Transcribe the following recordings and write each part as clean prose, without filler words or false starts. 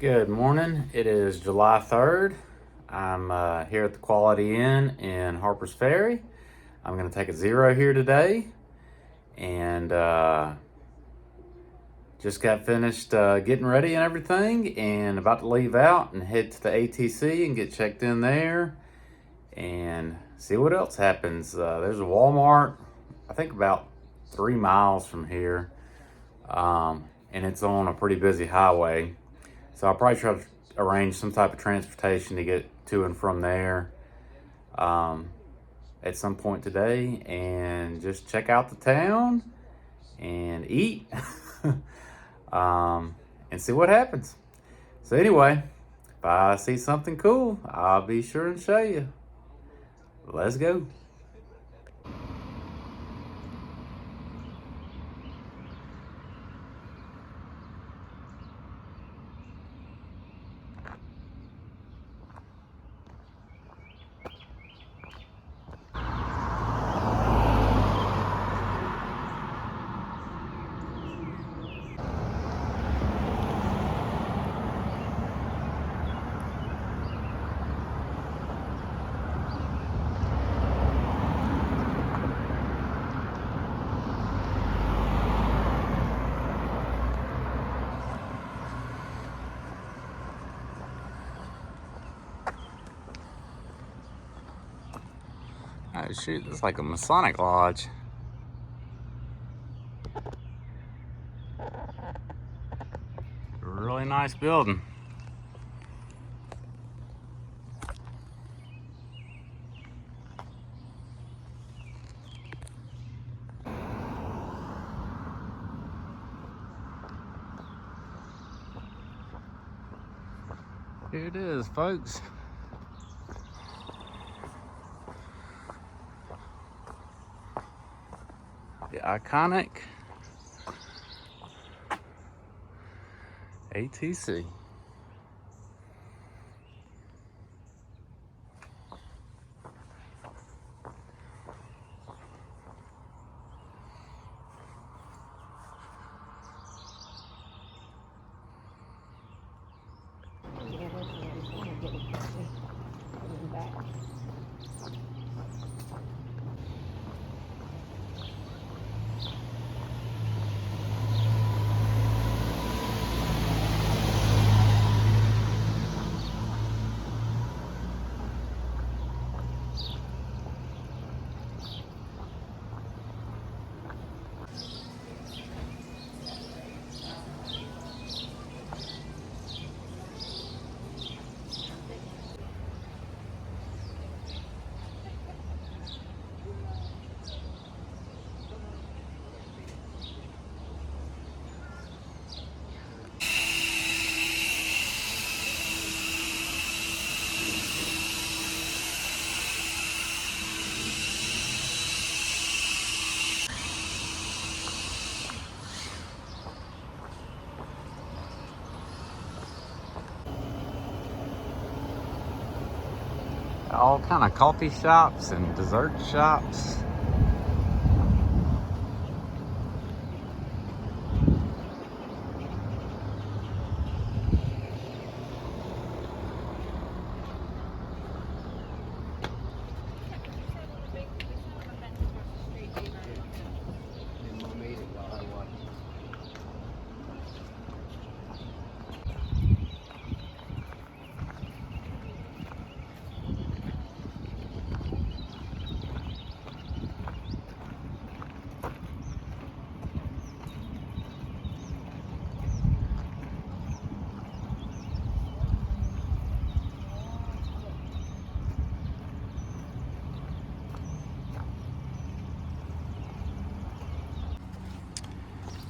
Good morning. It is July 3rd. I'm here at the Quality Inn in Harper's Ferry. I'm going to take a zero here today and just got finished getting ready and everything and about to leave out and head to the ATC and get checked in there and see what else happens. There's a Walmart, I think about 3 miles from here, and it's on a pretty busy highway. So I'll probably try to arrange some type of transportation to get to and from there at some point today and just check out the town and eat and see what happens. So anyway, if I see something cool, I'll be sure and show you. Let's go. Oh shoot, that's like a Masonic lodge. Really nice building. Here it is, folks. The iconic ATC. All kind of coffee shops and dessert shops.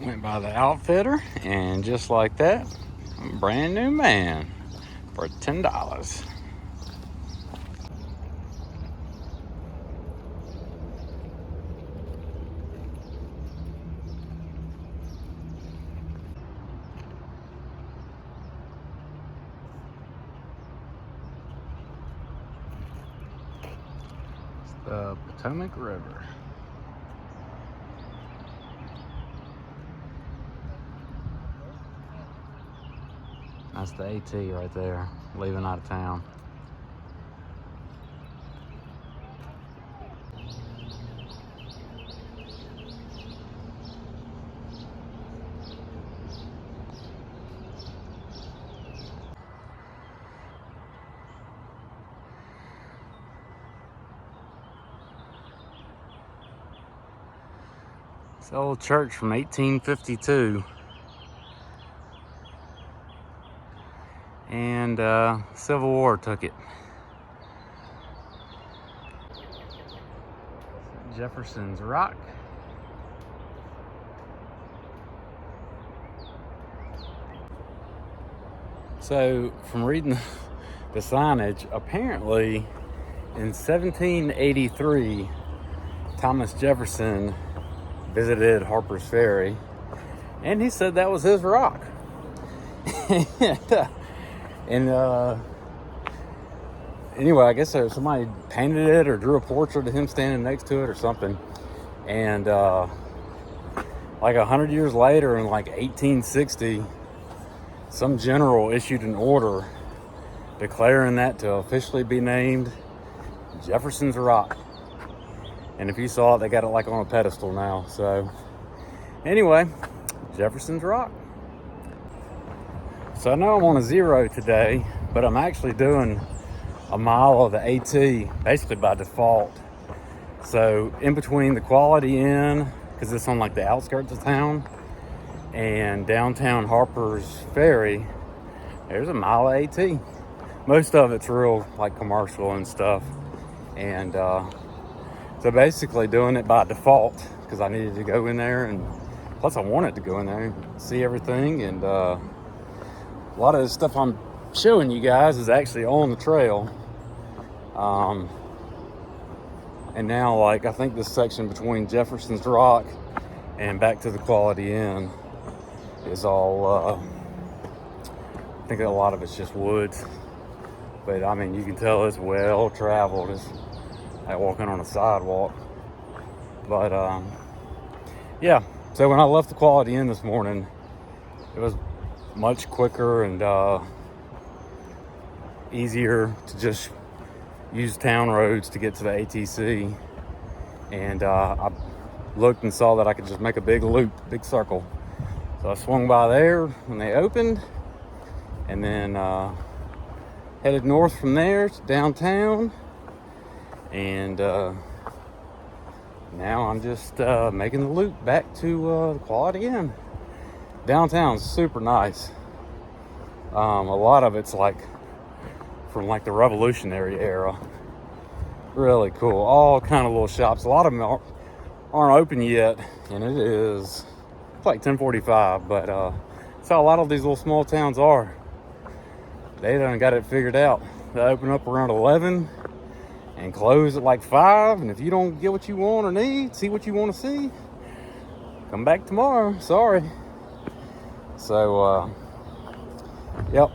Went by the outfitter, and just like that, brand new man for $10. It's the Potomac River. That's the AT right there, leaving out of town. It's the old church from 1852. And Civil War took it. Jefferson's Rock. So from reading the signage, apparently in 1783, Thomas Jefferson visited Harper's Ferry, and he said that was his rock. And anyway, I guess somebody painted it or drew a portrait of him standing next to it or something. And like 100 years later, in like 1860, some general issued an order declaring that to officially be named Jefferson's Rock. And if you saw it, they got it like on a pedestal now. So anyway, Jefferson's Rock. So I know I'm on a 0 today, but I'm actually doing a mile of the AT basically by default. So in between the Quality Inn, because it's on like the outskirts of town, and downtown Harper's Ferry, there's a mile of AT. Most of it's real like commercial and stuff. And so basically doing it by default because I needed to go in there, and plus I wanted to go in there and see everything. And a lot of the stuff I'm showing you guys is actually on the trail. And now, like, I think this section between Jefferson's Rock and back to the Quality Inn is all, I think a lot of it's just woods. But I mean, you can tell it's well traveled. It's like walking on a sidewalk. But yeah, so when I left the Quality Inn this morning, it was much quicker and easier to just use town roads to get to the ATC. And I looked and saw that I could just make a big loop, big circle. So I swung by there when they opened, and then headed north from there to downtown. And now I'm just making the loop back to the Quality Inn. Downtown's super nice. A lot of it's like from like the Revolutionary era. Really cool. All kind of little shops. A lot of them aren't open yet, and it's like 10:45. But that's how a lot of these little small towns are. They done got it figured out. They open up around 11 and close at like 5. And if you don't get what you want or need, see what you want to see, come back tomorrow. Sorry. So, yep.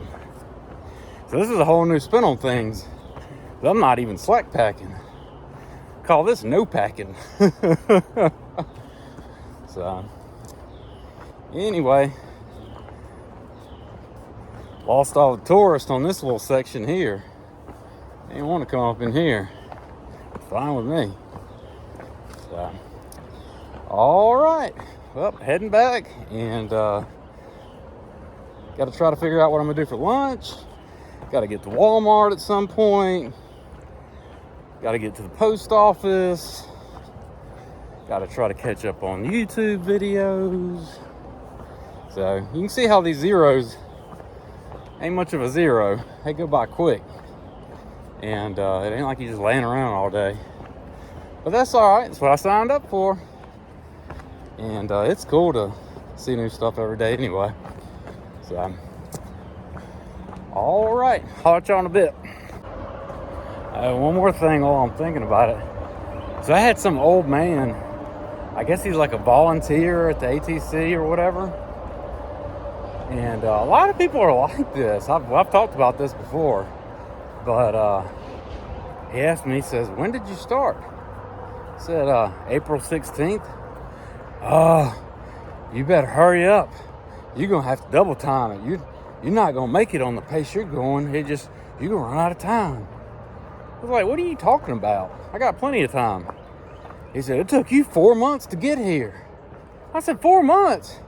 So this is a whole new spin on things. I'm not even slack packing. Call this no packing. So, anyway, lost all the tourists on this little section here. They didn't want to come up in here. Fine with me. So, all right. Well, heading back, and got to try to figure out what I'm gonna do for lunch. Got to get to Walmart at some point. Got to get to the post office. Got to try to catch up on YouTube videos. So you can see how these zeros ain't much of a zero. They go by quick. And it ain't like you're just laying around all day. But that's all right. That's what I signed up for. And it's cool to see new stuff every day anyway. So, all right. I'll let y'all in a bit. One more thing while I'm thinking about it. So I had some old man, I guess he's like a volunteer at the ATC or whatever. And a lot of people are like this. I've talked about this before. But he asked me, he says, when did you start? I said, April 16th. You better hurry up. You're going to have to double time it. you're not going to make it on the pace you're going. You're going to run out of time. I was like, what are you talking about? I got plenty of time. He said, it took you 4 months to get here. I said, 4 months?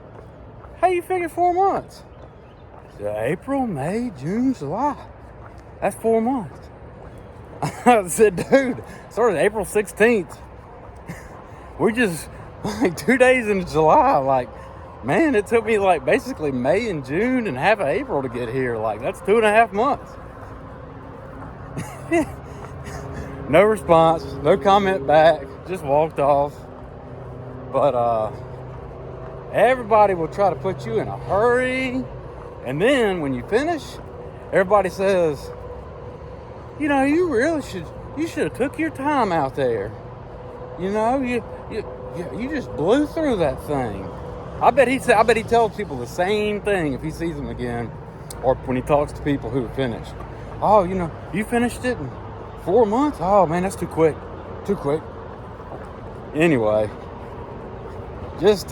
How you figure 4 months? He said, April, May, June, July. That's 4 months. I said, dude, started April 16th. We're just like 2 days into July. Like, man, it took me like basically May and June and half of April to get here. Like, that's 2.5 months. No response, no comment back, just walked off. But everybody will try to put you in a hurry. And then when you finish, everybody says, you know, you should have took your time out there. You know, you just blew through that thing. I bet he tells people the same thing if he sees them again, or when he talks to people who have finished. Oh, you know, you finished it in 4 months? Oh man, that's too quick. Too quick. Anyway, just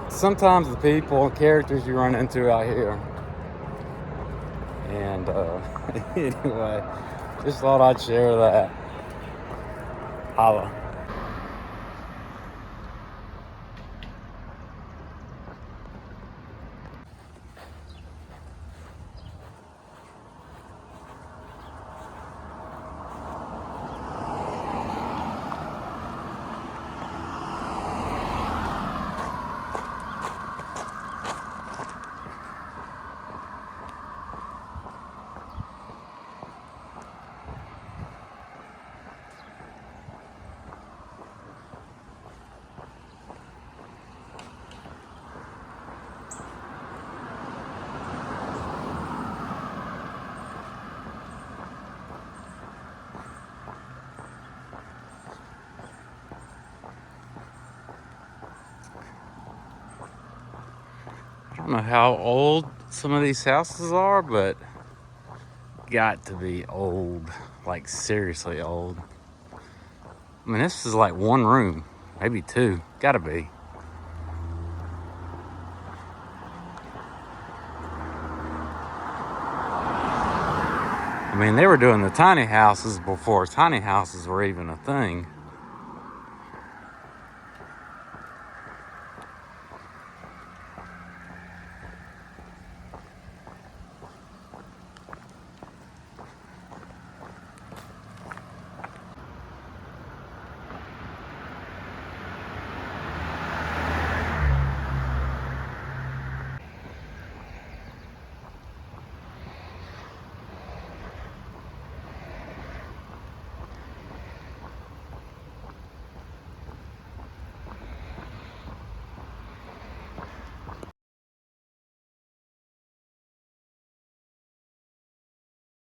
sometimes the people and characters you run into out here. And anyway, just thought I'd share that. Holla. I don't know how old some of these houses are, but got to be old, like seriously old. I mean, this is like one room, maybe two, gotta be. I mean, they were doing the tiny houses before tiny houses were even a thing.